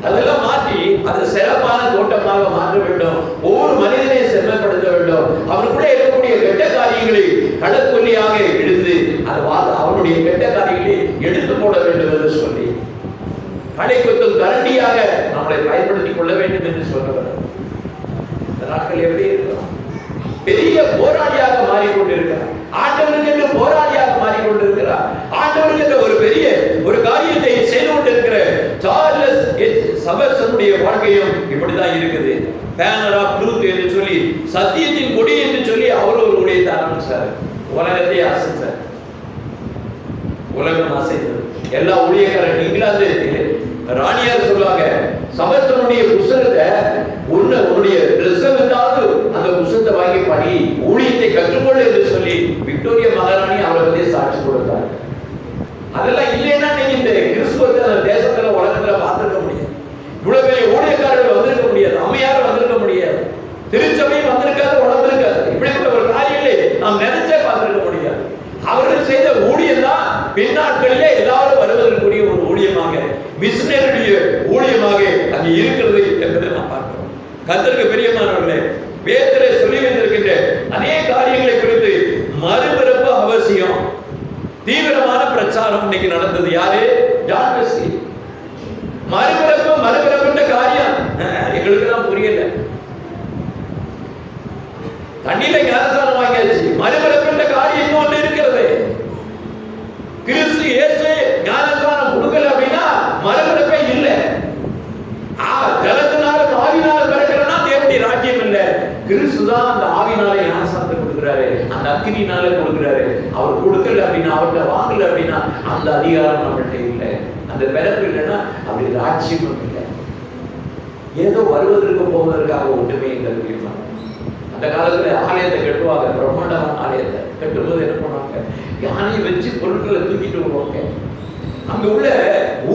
அதெல்லாம் மாற்றி அது சிறப்பான தோட்டமாக மாற்ற வேண்டும். ஒவ்வொரு மனிதனை செம்மைப்படுத்த வேண்டும். அவனுக்குள்ள இருக்கக்கூடிய கெட்ட காரியங்களை கடற்கொல்லியாக எடுத்து அவனுடைய கெட்ட காரியங்களை எடுத்து போட வேண்டும் என்று சொல்லி கடை கொத்தும் கரண்டியாக நம்மளை பயன்படுத்திக் கொள்ள வேண்டும் என்று சொல்லுகிறார். இந்த நாட்கள் எப்படி இருக்கிறோம்? பெரிய போராளியாக மாறிக்கொண்டிருக்கிறார். ஆண்டவருக்கு என்று போராளியாக மாறிக்கொண்டிருக்கிறார். ஆண்டவருக்கு என்று ஒரு பெரிய ஒரு காரியத்தை செய்து கொண்டிருக்கிற சார்லஸ் சபர்சனுடைய வாழ்க்கையும் இப்படிதான் இருக்குது. பேனர் ஆஃப் ட்ரூத் என்று சொல்லி, சத்தியத்தின் கொடி என்று சொல்லி அவர் ஒரு ஊழியத்தை ஆரம்பிச்சார். உலகத்தை அசைச்சார். உலகம் அசைத்தது. எல்லா ஊழியக்காரர் இங்கிலாந்து ராணியார் சொல்லுவாங்க, சபர்சனுடைய புத்தகத்தை உன்னுடைய ரிசர்வ்தாவது அந்த புத்தகத்தை வாங்கி படி, ஊழியத்தை கற்றுக்கொள்ள என்று சொல்லி விக்டோரியா மகாராணி அவரை பற்றி சாட்சி கொடுத்தார். அதெல்லாம் இல்லைன்னா நீங்க இந்த கிறிஸ்துவத்தை அந்த தேசத்துல உலகத்துல பார்த்திருக்க முடியாது. இவ்வளவு பெரிய ஊழியக்காரர்கள் வந்திருக்க முடியாது, அம்மையாரும் வந்திருக்க முடியாது, திருச்சபையும் வந்திருக்காது, வளர்ந்திருக்காது. இப்படிப்பட்ட ஒரு காரியங்களை நாம் நினைச்சே பார்த்திருக்க முடியாது. அவர்கள் செய்த ஊழியம் தான் பின்னாட்களிலே எல்லாரும் வருவதற்குரிய ஒரு ஊழியமாக, மிஷனரியுடைய ஊழியமாக அங்கே இருக்கிறது என்பதை நாம் பார்க்கிறோம். கர்த்தருக்கு பிரியமானவர்களே, வேதத்திலே சொல்லி வைத்திருக்கின்ற அநேக காரியங்களை குறித்து மறுபிறப்பு அவசியம். தீவிரமான பிரச்சாரம் இன்னைக்கு நடந்தது. யாரு? John Wesley. மறுபிறப்பு மறுபிறப்புன்ற காரியம் எங்களுக்கு தான் புரிய குடிக்கல. தண்ணியில ஞானஸ்நானம் வாங்கியாச்சு. மறுபிறப்பின்ற காரியம் இன்னொன்று இருக்கிறது. கிறிஸ்து இயேசு ஞானஸ்நானம் கொடுக்கல அப்படின்னா மறுபிறப்பே இல்லை. ஜலத்தினால ஆவினால பிறக்கிறனா தேவனுடைய ராஜ்யம் இல்லை. கிறிஸ்து தான் அந்த ஆவினால ஞானஸ்நானத்தை கொடுக்கிறாரு, அந்த அக்கினினால கொடுக்கிறாரு. அவர் கொடுக்கல அப்படின்னா, அவர்கிட்ட வாங்கல அப்படின்னா அந்த அதிகாரம் நம்மகிட்ட இல்லை. அந்த பிறப்பு இல்லைன்னா அப்படி ராஜ்யம் இல்லை. ஏதோ வருவதற்கு போவதற்காக ஒன்றுமே இல்லை. அந்த காலத்துல ஆலயத்தை கட்டுவாங்க, பிரம்மாண்டமான ஆலயத்தை கட்டும்போது என்ன பண்ணுவாங்க, யானையை வச்சு பொருட்களை தூக்கிட்டு வருவாங்க. அங்க உள்ள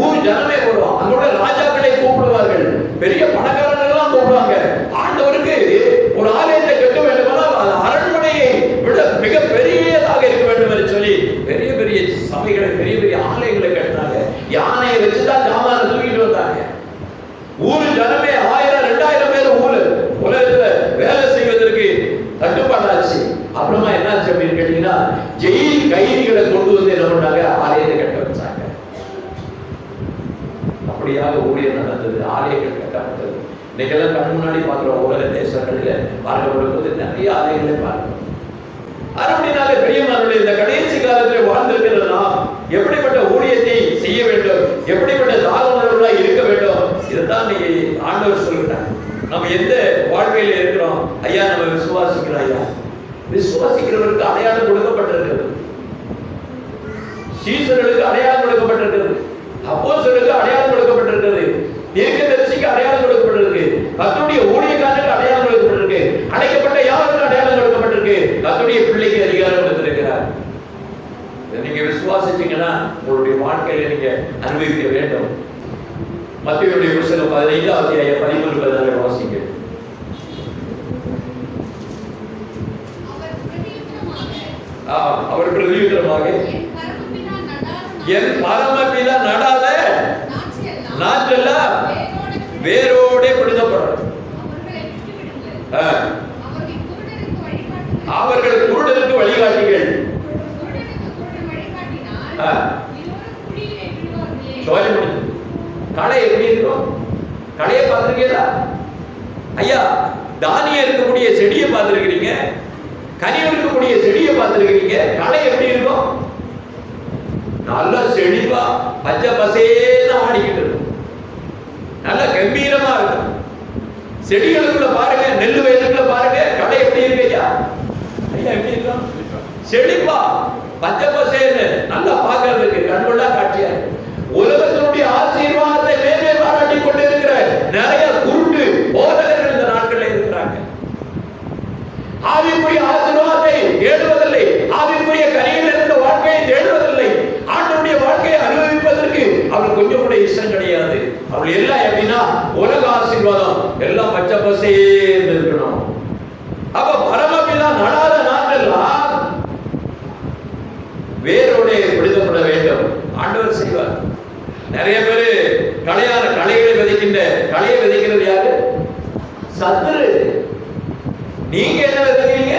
ஊர் ஜனமே வருவாங்க, அங்க உள்ள ராஜாக்களை கூப்பிடுவார்கள், பெரிய பணக்காரர்கள்லாம் கூப்பிடுவாங்க. ஆண்டவருக்கு ஒரு ஆலயத்தை கட்ட வேண்டுமானால் அது அரண்மனையை விட மிக பெரியதாக இருக்க வேண்டும் என்று சொல்லி பெரிய பெரிய சபைகளை, பெரிய பெரிய ஆலயங்களை கட்டினாங்க. யானையை வச்சுதான் ஜாமான தூக்கிட்டு வந்தாங்க. ஊர் ஜனமே 1000-2000 பேர் உலகத்துல வேலை செய்வதற்கு தட்டுப்பாடாச்சு. அப்புறமா என்னாச்சு அப்படின்னு கேட்டீங்கன்னா, ஜெயில் கைதிகளை கொண்டு வந்து என்ன பண்ணாங்க, ஆலயத்தை கட்ட வச்சாங்க. அப்படியாக ஊழியர் நடந்தது, ஆலயங்கள் கட்டப்பட்டது. இன்னைக்கெல்லாம் கண் முன்னாடி பார்க்கிறோம், உலக தேசங்களில் பார்க்கப்படும் போது நிறைய ஆலயங்களை பார்க்கிறோம். அப்படினாலே பெரியமானவர்களே, இந்த கடைசி காலத்தில் வாழ்ந்திருக்கிற நாம் எப்படிப்பட்ட ஊழியத்தை செய்ய வேண்டும், எப்படிப்பட்ட தாழ்வுள்ளவர்களாக இருக்க வேண்டும், இதைத்தான் நீங்க ஆண்டவர் சொல்கிறார். நம்ம எந்த வாழ்க்கையில இருக்கிறோம் ஐயா, நம்ம விசுவாசிக்கிறோம் ஐயா. விசுவாசிக்கிறவருக்கு அடையாளம் கொடுக்கப்பட்டிருக்கிறது, சீசர்களுக்கு அடையாளம் கொடுக்கப்பட்டிருக்கிறது, அப்போஸ்தலருக்கு அடையாளம் கொடுக்கப்பட்டிருக்கிறது, தீர்க்கதரிசிக்கு அடையாளம் கொடுக்கப்பட்டிருக்கு, கர்த்தருடைய ஊழியக்காரருக்கு அடையாளம் கொடுக்கப்பட்டிருக்கு, அழைக்கப்பட்ட யாருக்கு அடையாளம் கொடுக்கப்பட்டிருக்கு, கர்த்தருடைய பிள்ளைக்கு அதிகாரம் கொடுத்திருக்கிறார். நீங்க விசுவாசிச்சீங்கன்னா உங்களுடைய வாழ்க்கையில நீங்க அனுபவிக்க வேண்டும். மத்தேயுடைய புத்தகம் 15ஆம் அத்தியாயம் 13-14 வாசிங்க. அவர் பிரதியுத்தரமாக, என் பரமபிதா நடாத நாற்றெல்லாம் வேரோடே பிடுங்கப்படும். அவர்கள் குருடருக்கு வழிகாட்டிகள். களை எப்படி இருக்கும்? களையை பார்த்திருக்கீங்களா ஐயா? தானியம் இருக்கக்கூடிய செடியை பார்த்திருக்கிறீங்க, கனி இருக்கக்கூடிய செடியை பார்த்திருக்கிறீங்க. களை எப்படி இருக்கும்? நல்ல செழிப்பா பச்சை பசேன்னு ஆடிக்கிட்டு இருக்கும், நல்ல கம்பீரமா இருக்கும். செடிகளுக்குள்ள பாருங்க, நெல்லு வயலுக்குள்ள பாருங்க, களை எப்படி இருக்கு ஐயா? ஐயா எப்படி இருக்கும்? செழிப்பா பச்சை பசேன்னு நல்லா பார்க்கறதுக்கு கண்கொள்ளா காட்சியா இருக்கு. உலகத்தினுடைய ஆசீர்வாதத்தை மேலே பாராட்டி கொண்டு இருக்கிற நிறைய குருட்டு போதகர்கள் இந்த நாட்களில் இருக்கிறாங்க. ஆவிக்குரிய ஆசீர்வாதத்தை தேடுவதில்லை, ஆவிக்குரிய கனியில் இருந்த வாழ்க்கையை தேடுவதில்லை, ஆண்டவருடைய வாழ்க்கையை அனுபவிப்பதற்கு அவருக்கு கொஞ்சம் கூட இஷ்டம் கிடையாது. அவள் எல்லாம் எப்படின்னா உலக ஆசீர்வாதம் எல்லாம் பச்சை பசேன்னு இருக்கணும். அப்ப பரமபிதா நடாத நாட்டெல்லாம் வேரோட பிடிக்கப்பட வேண்டும். ஆண்டவர் செய்வார். நிறைய பேரு களையான களைகளை விதைக்கின்ற, களையை விதைக்கிறது யாரு? சத்துரு. நீங்க என்ன விதைக்கிறீங்க?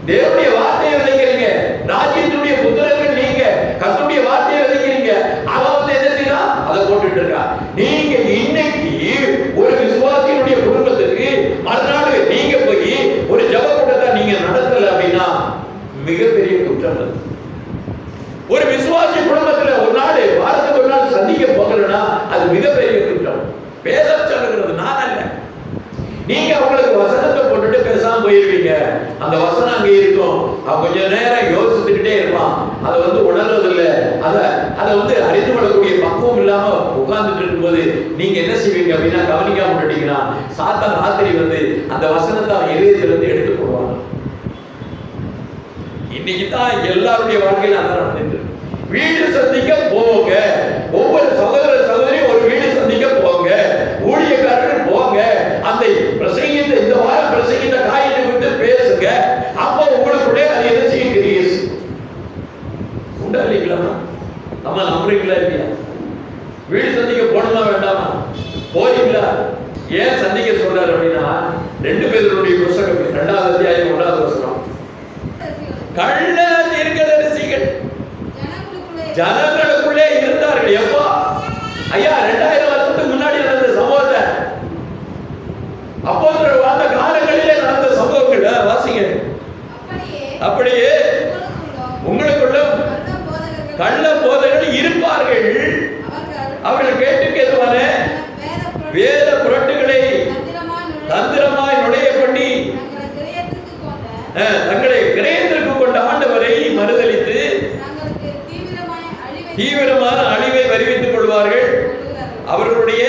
தேவனுடைய வார்த்தையை விதைக்கிறீங்க. ராஜ்யத்துடைய புத்திரர்கள் நீங்க, கர்த்தருடைய வார்த்தையை விதைக்கிறீங்க. அவன் வந்து என்ன செய்யறான்? அதை போட்டுட்டு இருக்கா. நீங்க இன்னைக்கு ஒரு விசுவாசியினுடைய குடும்பத்துக்கு மறுநாள் நீங்க போய் ஒரு ஜெப கூட்டத்தை நீங்க நடத்தல அப்படின்னா மிகப்பெரிய குற்றம். ஒரு விசுவாசி குடும்பத்துல ஒரு நாள், வாரத்துக்கு ஒரு நாள் சந்திக்க போகலன்னா அது மிகப்பெரிய குற்றம். வேதம் சொல்லுகிறது, நான் அல்ல. நீங்க அவங்களுக்கு வசனத்தை போட்டுட்டு பேசாம போயிருவீங்க. அந்த வசனம் அங்கே இருக்கும், அவன் கொஞ்ச நேரம் யோசிச்சுக்கிட்டே இருப்பான், அதை வந்து உணர்வதில்லை, அதை வந்து அறிந்து கொள்ளக்கூடிய பக்குவம் இல்லாம உட்கார்ந்துட்டு இருக்கும்போது நீங்க என்ன செய்வீங்க அப்படின்னா, கவனிக்காம விட்டுட்டீங்கன்னா சாத்தான் ராத்திரி வந்து அந்த வசனத்தை அவன் இதயத்திலிருந்து எடுத்து போடுவான். இன்னைக்கு தான் எல்லாருடைய வாழ்க்கையில அதான் நடந்துட்டு. வீடு சந்திக்க போங்க, ஒவ்வொரு சகோதர சகோதரியும் ஒரு வீடு சந்திக்க போங்க, ஊழியக்காரர்கள் போங்க, அந்த பிரசங்கித்த இந்த வாரம் பிரசங்கித்த காரியத்தை குறித்து பேசுங்க. அப்போ உங்களுக்குள்ளே அது என்ன செய்யுங்க உண்டா இல்லைங்களா? நம்ம நம்புறீங்களா இல்லையா? வீடு சந்திக்க போனதா வேண்டாமா? போறீங்களா? ஏன் சந்திக்க சொல்றாரு அப்படின்னா, 2 பேருடைய புத்தகம் 2ஆம் அத்தியாயம் 1ஆவது வசனம், கள்ள தீர்க்கதரிசிகள் ஜனங்களுக்குள்ளே இருந்தார்கள். எப்போ ஐயா? 2000 வருஷத்துக்கு முன்னாடி நடந்த சம்பவத்தை அப்போஸ்தலர் வாழ்ந்த காலங்களிலே நடந்த சம்பவங்கள் வாசிங்க. அப்படியே உங்களுக்குள்ளும் கள்ள போதகர்கள் இருப்பார்கள். அவர்கள் கேட்டுக்கேதுவான வேத புரட்டுகளை தந்திரமாய் நுழைய பண்ணி தங்களை கிரயத்திற்கு கொண்ட ஆண்டவரை மறுதலித்து தீவிரமான அழிவை வருவித்துக் கொள்வார்கள். அவர்களுடைய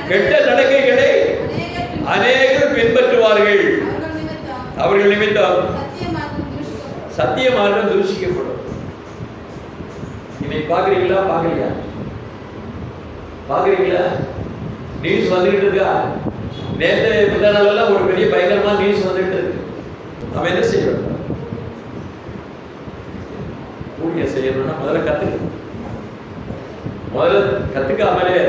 கெட்ட நடக்கைகளை அநேகர் பின்பற்றுவார்கள். அவர்கள் நிமித்தம் சத்திய மார்க்கம் தூஷிக்கப்படும். இன்னைக்கு பாக்குறீங்களா? பாக்குறீங்களா? நியூஸ் வந்துகிட்டு இருக்கா? நேற்று முந்தா நாளெல்லாம் ஒரு பெரிய பயங்கரமான நியூஸ் வந்துகிட்டு இருக்கு. அவன் என்ன செய்யணும்? ஊழியம் செய்யணும்னா முதல்ல கத்துக்காமலே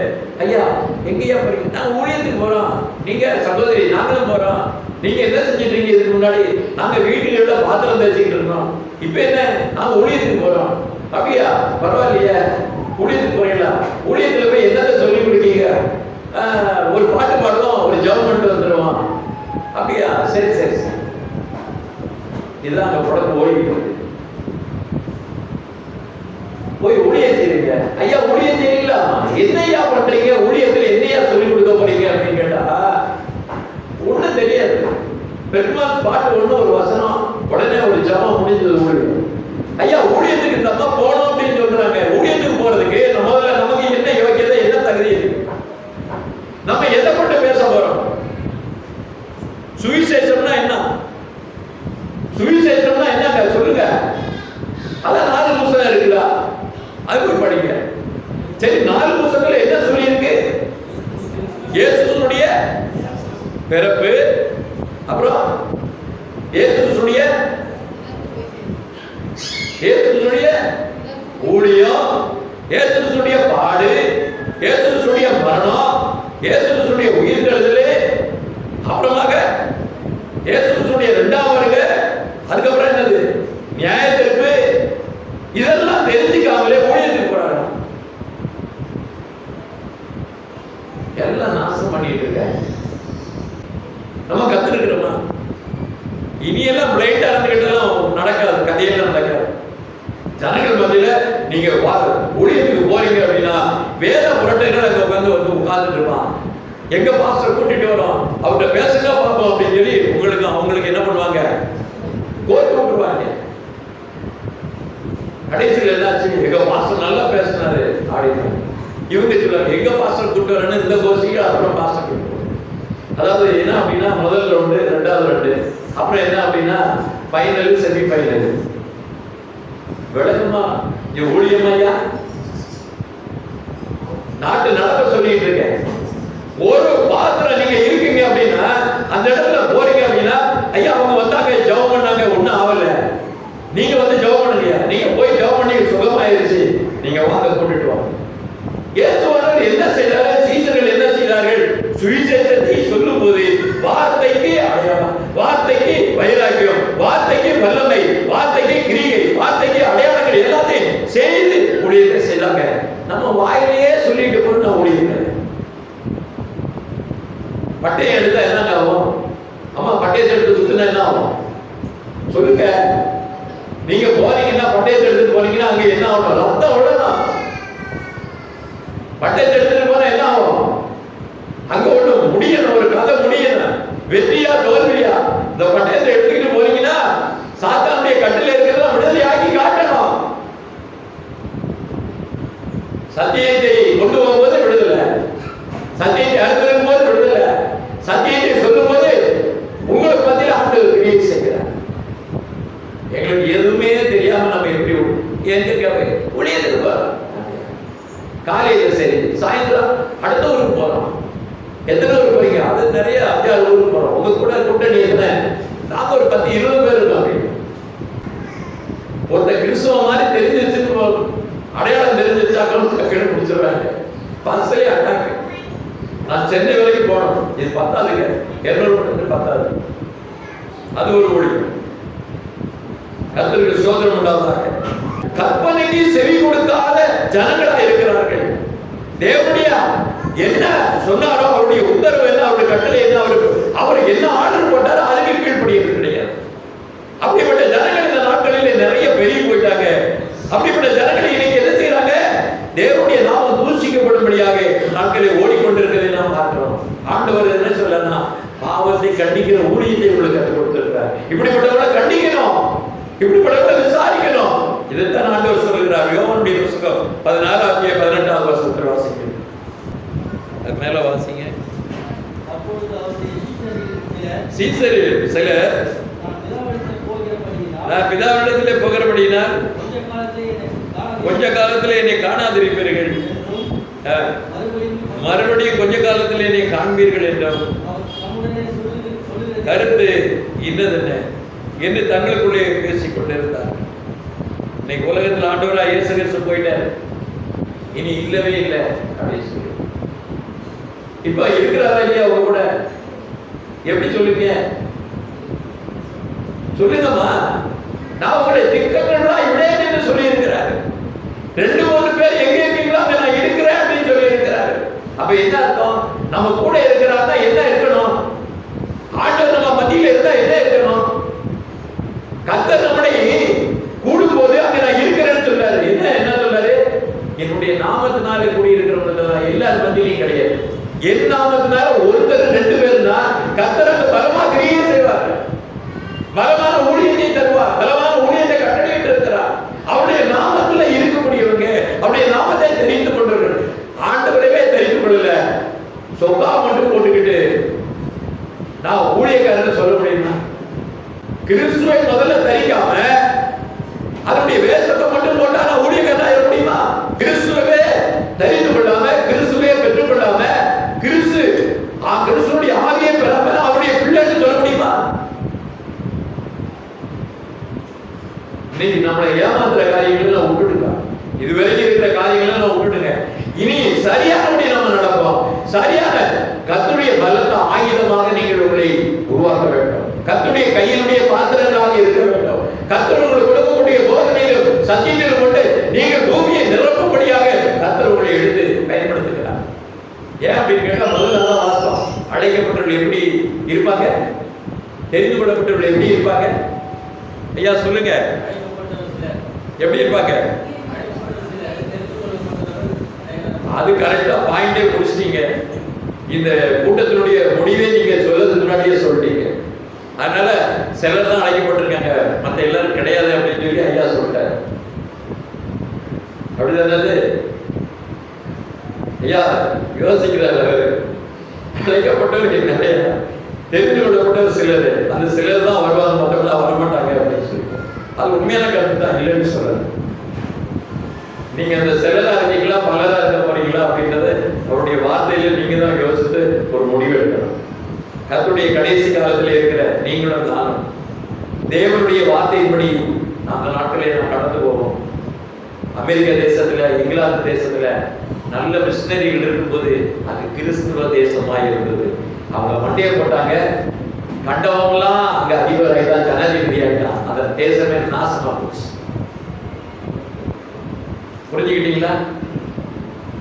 ஐயா எங்கேயா போறீங்க? நாங்க ஊழியத்துக்கு போறோம். நீங்க சகோதரி நாங்களும் போறோம். நீங்க என்ன செஞ்சுட்டு இருக்கீங்க? இதுக்கு முன்னாடி நாங்க வீட்டுல பாத்திரம் தேய்ச்சிக்கிட்டு இருக்கோம். இப்ப என்ன? நாங்க ஊழியத்துக்கு போறோம். அப்படியா? பரவாயில்லையா? ஊழியத்துக்கு போறீங்களா? ஊழியத்துல போய் என்னத்தை சொல்லி கொடுக்கீங்க? ஒரு பாட்டு பாடுவோம், ஒரு ஜெபம் பண்ணிட்டு வந்துடுவோம். அப்படியா? சரி சரி சரி. இதுதான் அங்க உடம்பு ஓடிக்கிட்டு இருக்கு. போய் ஊழியம் செய்றீங்க. ஐயா ஊழியம் செய்றீங்களா? என்னையா பண்றீங்க? ஊழியத்துல என்னையா சொல்லி கொடுக்க போறீங்க அப்படின்னு கேட்டா ஒண்ணு தெரியாது. பெருமாள் பாட்டு ஒண்ணு, ஒரு வசனம், உடனே ஒரு ஜபம், முடிஞ்சது ஊழியம். ஐயா ஊழியத்துக்கு நம்ம போனோம் அப்படின்னு சொல்றாங்க. ஊழியத்துக்கு போறதுக்கு முதல்ல நமக்கு என்ன யோக்கியதை, என்ன தகுதி இருக்கு? நம்ம எதை கொண்டு பேச போறோம்? சுவிசேஷம்னா என்ன? சுவிசேஷம்னா என்னங்க சொல்லுங்க. அதான் 4 புத்தகம் இருக்குல்ல, அது போய் படிங்க. சரி, 4 புத்தகத்துல என்ன சொல்லி இருக்கு? இயேசுவுடைய பிறப்பு, அப்புறம் இயேசுவுடைய ஊழியம், இயேசுவுடைய பாடு, இயேசுவுடைய மரணம், இயேசுவுடைய உயிர்த்தெழுதல், அப்புறமாக இயேசுவுடைய 2ஆம் வருகை, அதுக்கப்புறம் என்னது? நியாயத்தீர்ப்பு. இதெல்லாம் தெரிஞ்சுக்காமலே ஊழியத்துக்கு போறாங்க. எல்லாம் நாசம் பண்ணிட்டு இருக்காங்க. நம்ம கத்துருக்கிறோமா? இனியெல்லாம் பிளைண்டா இருந்துகிட்டெல்லாம் நடக்காது, கதையெல்லாம் நடக்காது. ஜனங்கள் மத்தியில நீங்க ஊழியத்துக்கு போறீங்க அப்படின்னா வேத புரட்டைகள் அங்க உட்காந்து உட்கார்ந்துட்டு இருப்பான். எங்க பாஸ்டர் கூட்டிட்டு வரோம், அவர்கிட்ட பேசுங்க பார்ப்போம் அப்படின்னு சொல்லி அவங்களுக்கு என்ன பண்ணுவாங்க? கோர்த்து விட்டுருவாங்க. கடைசியில் என்னாச்சு? எங்க பாஸ்டர் நல்லா பேசினாரு அப்படின்னு இவங்க சொல்லுவாங்க. எங்க பாஸ்டர் கூட்டு வரேன்னு இந்த கோஷிக்கு அப்புறம் பாஸ்டர் கூட்டு. அதாவது என்ன அப்படின்னா முதல் ரவுண்டு, 2வது ரவுண்டு, அப்புறம் என்ன அப்படின்னா ஃபைனல், செமி ஃபைனல். விளக்குமா? ஊழியமையா நாட்டு நடக்க சொல்லிட்டு இருக்கேன். ஒரு பாத்திரம் நீங்க இருக்கீங்க அப்படின்னா அந்த இடத்துல போறீங்க அப்படின்னா ஐயா அவங்க வந்தாங்க ஜெபம் பண்ணாங்க, ஒண்ணும் ஆகல, நீங்க வந்து ஜெபம் பண்ணலையா? நீங்க போய் ஜெபம் பண்ணி சுகமாயிருச்சு, நீங்க வாங்க கூட்டிட்டு வாங்க. இயேசுவானவர் என்ன செய்தாரு? சீஷர்கள் என்ன செய்தார்கள்? சுவிசேஷத்தை சொல்லும் போது வார்த்தைக்கு அடையாளம், வார்த்தைக்கு வைராக்கியம், வார்த்தைக்கு வல்லமை, வார்த்தைக்கு கிரியை, வார்த்தைக்கு அடையாளங்கள் எல்லாத்தையும் செய்து ஊழியத்தை செய்தாங்க. நம்ம வாயிலேயே சொல்லிட்டு போய் நான் ஊழியர்கள் பட்டையை எடுத்தா என்ன ஆகும்? அம்மா பட்டயத்தை எடுத்து குத்துனா என்ன ஆகும் சொல்லுங்க. நீங்க போறீங்கன்னா பட்டயத்தை எடுத்துட்டு போறீங்கன்னா அங்க என்ன ஆகும்? ரத்தம் விடணும். பட்டயத்தை எடுத்துட்டு போனா என்ன ஆகும்? அங்க ஒண்ணு முடியணும், ஒரு கதை முடியணும். வெற்றியா தோல்வியா? இந்த பட்டயத்தை எடுத்துக்கிட்டு போறீங்கன்னா சாத்தானுடைய கட்டில இருக்கிறதா விடுதலை ஆக்கி காட்டணும். சத்தியத்தை கொண்டு போகும்போது விடுதலை, சத்தியத்தை அறுத்திருக்கும் போது விடுதலை, சத்தியத்தை சொல்லும் போது உங்களுக்கு மத்தியில் ஆண்டவர் கிரியை செய்கிறார். எங்களுக்கு எதுவுமே தெரியாம நம்ம எப்படி ஊழியத்துக்கு போறோம். காலையில சரி, சாயந்தரம் அடுத்த ஊருக்கு போறோம். எத்தனை ஊருக்கு போறீங்க? அது நிறைய 5-6 ஊருக்கு போறோம். உங்க கூட கூட்டணி என்ன? நாங்க ஒரு 10-20 பேர் இருக்கோம். அப்படி ஒருத்த கிறிஸ்துவ மாதிரி தெரிஞ்சு வச்சுட்டு அடையாளம் தெரிஞ்சு வச்சாக்களும் டக்குன்னு பிடிச்சிடுறாங்க. பஸ்ஸிலே அட்டாக்கு. நான் சென்னை வரைக்கும் போனோம். இது பத்தாதுங்க, 200 பத்தாது. அது ஒரு மொழி. கர்த்தருக்கு சோதனம் உண்டாவதாக. கற்பனைக்கு செவி கொடுக்காத ஜனங்களா இருக்கிறார்கள். தேவனுடைய என்ன சொன்னாரோ, அவருடைய உத்தரவு என்ன, அவருடைய கட்டளை என்ன, அவர் என்ன ஆர்டர் போட்டாரோ அதுக்கு கீழ்ப்படியது கிடையாது. அப்படிப்பட்ட ஜனங்கள் இந்த நாட்களில் நிறைய பெரிய போயிட்டாங்க. அப்படிப்பட்ட ஜனங்களை இன்னைக்கு என்ன செய்யறாங்க? தேவனுடைய நாமம் தூஷிக்கப்படும்படியாக நாட்களை ஓடிக்கொண்டிருக்கிறதை நாம் பார்க்கிறோம். ஆண்டவர் என்ன சொல்லனா, பாவத்தை கண்டிக்கிற ஊழியத்தை உங்களுக்கு கற்றுக் கொடுத்திருக்கிறார். இப்படிப்பட்டவங்களை கண்டிக்கணும், இப்படிப்பட்டவங்களை விசாரிக்கணும். இதைத்தான் ஆண்டவர் சொல்லுகிறார். யோவானுடைய புத்தகம் 16:18 வசனத்தில் வாசிங்க. அது மேல வாசிங்க. சீசரில் சிலர் நான் பிதாவிடத்திலே போகிறபடியினால் கொஞ்ச காலத்திலே என்னை காணாதிருப்பீர்கள், மறுபடியும் கொஞ்ச காலத்திலே என்னை காண்பீர்கள் என்றும் கருத்து இன்னதென்ன என்று தங்களுக்குள்ளே பேசிக் கொண்டிருந்தார். இன்னைக்கு உலகத்தில் ஆண்டவராக இயேசு கிறிஸ்து போயிட்டார், இனி இல்லவே இல்லை அப்படின்னு சொல்லி இப்ப இருக்கிறாரா இல்லையா? அவங்க கூட எப்படி சொல்லுங்க? சொல்லுங்கம்மா. நான் உங்களுடைய திக்கங்கள்லாம் இடையே என்று சொல்லி இருக்கிறாரு. 2-3 பேர் எங்க இருக்கீங்களோ அங்க நான் இருக்கிறேன் அப்படின்னு சொல்லி இருக்கிறாரு. அப்ப என்ன அர்த்தம்? நம்ம கூட இருக்கிறாருன்னா என்ன இருக்கணும்? ஆண்டவர் நம்ம மத்தியில இருந்தா என்ன இருக்கணும்? கர்த்தர் நம்மளை கூடும் போது அங்க நான் இருக்கிறேன்னு சொல்றாரு. என்ன சொல்றாரு? என்னுடைய நாமத்தினால கூடி இருக்கிறவங்க எல்லாரும் மத்தியிலையும் கிடையாது. என் நாமத்தினால ஒருத்தர் 2 பேர்னா கர்த்தர் அங்க பலமா கிரியை செய்வார், பலமான ஊழியத்தை தருவார், பலமான ஊழியத்தை கட்டளையிட்டு இருக்கிறார். அவருடைய நாமத்துல இருக்கக்கூடியவங்க அவருடைய நாமத்தை தெரிந்து கொண்டவர்கள். ஆண்டவரவே தெரிந்து கொள்ளல, சொக்கா மட்டும் போட்டுக்கிட்டு நான் ஊழியக்காரன்னு சொல்ல முடியுமா? கிறிஸ்துவை முதல்ல தரிக்காம அதனுடைய வேஷத்தை மட்டும் போட்டா நான் ஊழியக்காரனா இருக்க முடியுமா? கிறிஸ்துவே தெரிந்து கொள்ளாம, கிறிஸ்துவே பெற்றுக் கொள்ளாம, கிறிஸ்துடைய ஆவியை பெறாம அவருடைய பிள்ளைன்னு சொல்ல முடியுமா? இன்னைக்கு நம்மளை ஏமாத்துற காரியங்களை விட்டுடுங்க. இதுவரைக்கும் இருக்கிற காரியங்களை விட்டுடுங்க. இனி சரியானபடி நம்ம நடப்போம். சரியான கர்த்தருடைய பலத்த ஆயுதமாக நீங்கள் உங்களை உருவாக்க வேண்டும். கர்த்தருடைய கையினுடைய பாத்திரங்களாக இருக்க வேண்டும். கர்த்தர் உங்களுக்கு கொடுக்கக்கூடிய போதனையிலும் சத்தியத்திலும் கொண்டு நீங்கள் பூமியை நிரப்பும்படியாக கர்த்தர் உங்களை எடுத்து பயன்படுத்துகிறார். ஏன் அப்படின்னு கேட்டா, முதல்ல தான் வாசம். அழைக்கப்பட்டவர்கள் எப்படி இருப்பாங்க? தெரிந்து கொள்ளப்பட்டவர்கள் எப்படி இருப்பாங்க? ஐயா சொல்லுங்க, எப்படி இருப்பாங்க? அது கரெக்டா பாயிண்டே புடிச்சிட்டீங்க. இந்த கூட்டத்தினுடைய முடிவை நீங்க சொல்லதுக்கு முன்னாடியே சொல்லிட்டீங்க. அதனால சிலர் தான் அழைக்கப்பட்டிருக்காங்க, மற்ற எல்லாரும் கிடையாது அப்படின்னு சொல்லி ஐயா சொல்லிட்டாரு. அப்படிதானது ஐயா யோசிக்கிறார். அவர் அழைக்கப்பட்டவர்கள் நிறைய, தெரிந்து கொள்ளப்பட்டவர் சிலர். அந்த சிலர் தான் வருவாங்க, மற்றவங்க வரமாட்டாங்க அப்படின்னு சொல்லி. அது உண்மையான கருத்து தான், இல்லைன்னு சொல்றாரு. நீங்க அந்த சிலரா இருக்கீங்களா பலரா இருக்க போறீங்களா அப்படின்றத அவருடைய வார்த்தையில நீங்க தான் யோசித்து ஒரு முடிவு எடுக்கணும். கர்த்தருடைய கடைசி காலத்தில் இருக்கிற நீங்களும் நானும் தேவனுடைய வார்த்தையின்படி அந்த நாட்களே நாம் கடந்து போவோம். அமெரிக்க தேசத்துல, இங்கிலாந்து தேசத்துல நல்ல மிஷினரிகள் இருக்கும்போது அது கிறிஸ்துவ தேசமா இருந்தது. அவங்க மண்டையை போட்டாங்க, கண்டவங்களாம் அங்க அதிபர் ஆயிட்டான், ஜனாதிபதி ஆயிட்டான். அந்த தேசமே நாசமா போச்சு. புரிஞ்சுக்கிட்டீங்களா?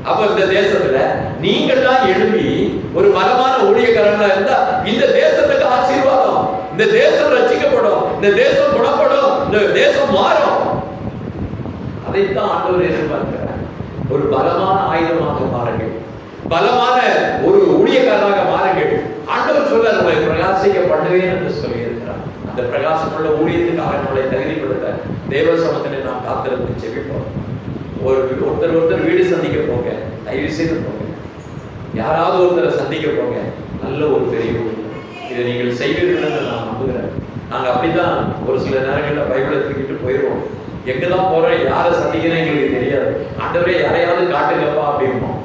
அப்ப இந்த தேசத்துல நீங்கள் தான் எழுப்பி ஒரு பலமான ஊழியக்காரங்களா இருந்தா இந்த தேசத்துக்கு ஆசீர்வாதம், இந்த தேசம் ரட்சிக்கப்படும், இந்த தேசம் குணப்படும், இந்த தேசம் மாறும். அதைத்தான் ஆண்டவர் எதிர்பார்க்கிறார். ஒரு பலமான ஆயுதமாக மாறுங்கள், பலமான ஒரு ஊழியக்காரராக மாறுங்கள். ஆண்டவர் சொல்ல நம்மளை பிரகாசிக்க பண்ணுவேன் என்று சொல்லி இருக்கிறார். அந்த பிரகாசமுள்ள ஊழியத்துக்காக நம்மளை தகுதிப்படுத்த தேவ சமத்திலே நாம் காத்திருந்து செவிப்போம். ஒருத்தர் வீடு சந்திக்க போங்க, தயவு செய்து போங்க. யாராவது ஒருத்தரை சந்திக்க போங்க, நல்ல ஒரு பெரிய ஊழியம். இதை நீங்கள் செய்வீர்கள் என்று நான் நம்புகிறேன். நாங்கள் அப்படித்தான் ஒரு சில நேரங்களில் பைபிளை தூக்கிட்டு போயிடுவோம். எங்கதான் போறோம், யாரை சந்திக்கிறேன் எங்களுக்கு தெரியாது. ஆண்டவரே யாரையாவது காட்டுங்கப்பா அப்படிம்போம்.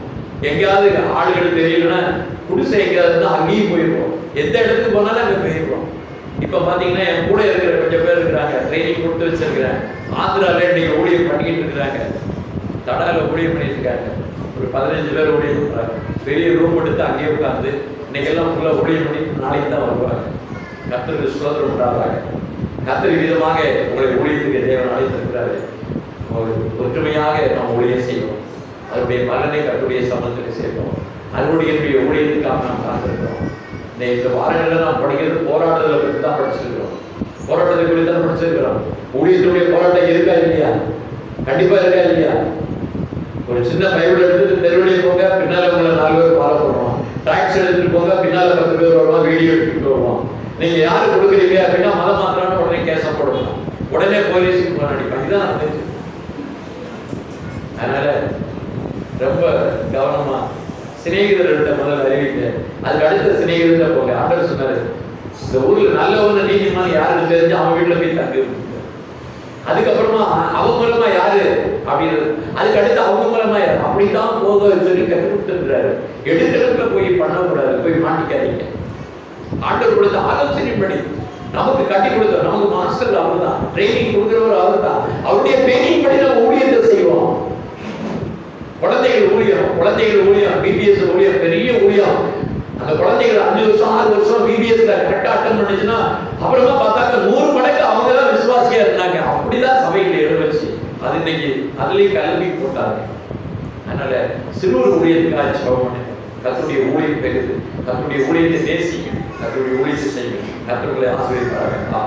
எங்கேயாவது ஆளுகள் தெரியலன்னா குடிசை எங்கேயாவது அங்கேயும் போயிடுவோம். எந்த இடத்துக்கு போனாலும் அங்கே போயிடுவோம். இப்போ பார்த்தீங்கன்னா என் கூட இருக்கிற கொஞ்சம் பேர் இருக்கிறாங்க, ட்ரைனிங் கொடுத்து வச்சிருக்கிறேன். ஆந்திராவில் இன்னைக்கு ஊழியம் பண்ணிக்கிட்டு இருக்கிறாங்க, தடாவில் ஊழியம் பண்ணிட்டு இருக்காங்க. ஒரு 15 பேர் ஊழியம் பண்ணுறாங்க. பெரிய ரூம் எடுத்து அங்கேயே உட்காந்து இன்னைக்கெல்லாம் ஃபுல்லாக ஊழியம் பண்ணி நாளைக்கு தான் வருவாங்க. கர்த்தருக்கு ஸ்தோத்திரம் உண்டாகிறாங்க. கர்த்தர் விதமாக உங்களை ஊழியத்துக்கு தேவன் அழைத்திருக்கிறாரு. ஒரு ஒற்றுமையாக நாம் ஊழியம் செய்வோம். அதனுடைய பலனை கர்த்தருடைய சமூகத்துக்கு சேர்ப்போம். அறுவடையினுடைய ஊழியத்துக்காக நாம் காத்திருக்கிறோம். இந்த வாரங்களில் நாம் படிக்கிறது போராட்டத்தை பற்றி தான் படிச்சிருக்கிறோம். போராட்டத்தை குறித்து தான் படிச்சிருக்கிறோம். ஊழியத்துடைய போராட்டம் இருக்கா இல்லையா? கண்டிப்பா இருக்கா இல்லையா? ஒரு சின்ன பைபிள் எடுத்துட்டு தெருவழியை போங்க, பின்னால உங்களை 4 பேர் ஃபாலோ பண்ணுவோம். டாக்ஸ் எடுத்துட்டு போங்க, பின்னால 10 பேர் வருவான், வீடியோ எடுத்துட்டு வருவான். நீங்க யாரு கொடுக்குறீங்க அப்படின்னா மதம் மாத்திரான்னு உடனே கேச போடுவோம், உடனே போலீஸுக்கு போன் அடிப்பாங்க. இதான் நடந்துச்சு. அதனால ரொம்ப கவனமா சிநேகிதர்கிட்ட முதல்ல அறிவிக்க, அதுக்கு அடுத்த சிநேகிதர்கிட்ட போங்க. ஆண்டவர் சொன்னாரு, இந்த ஊர்ல நல்லவங்க நீதிமான் யாருக்கு தெரிஞ்சு அவன் வீட்டுல போய் தங்கி. அதுக்கப்புறமா அவங்க மூலமா யாரு அப்படின்னு, அதுக்கு அடுத்து அவங்க மூலமா யாரு அப்படித்தான் போக சொல்லி கற்றுக் கொடுத்துருக்கிறாரு. எடுக்கிறதுல போய் பண்ணக்கூடாது, போய் மாட்டிக்காதீங்க. ஆண்டவர் கொடுத்த ஆலோசனைப்படி நமக்கு கட்டி கொடுத்த நமக்கு மாஸ்டர் அவர் தான், ட்ரைனிங் கொடுக்கிறவர் அவர் தான். அவருடைய ட்ரைனிங் படி நம்ம ஊழியத்தை செய்வோம். குழந்தைகள் ஊழியம் பிபிஎஸ் ஊழியம் பெரிய ஊழியம். அந்த குழந்தைகள் 5 வருஷம் 6 வருஷம் பிபிஎஸ்ல கரெக்டா அட்டன் பண்ணுச்சுன்னா அப்புறமா பார்த்தாக்க 100 மடங்கு அவங்க தான் விசுவாசியா இருந்தாங்க. அப்படிதான் சபைகளை எழுவச்சு அது இன்னைக்கு அதுலயும் கல்வி போட்டாங்க. அதனால சிறுவர் ஊழியத்துக்காக ஜெபம் பண்ணுங்க. கர்த்தருடைய ஊழியம் பெருது, கர்த்தருடைய ஊழியத்தை நேசிக்கும், கர்த்தருடைய ஊழியத்தை செய்யும். கர்த்தர்களை ஆசீர்வதிப்பாராக.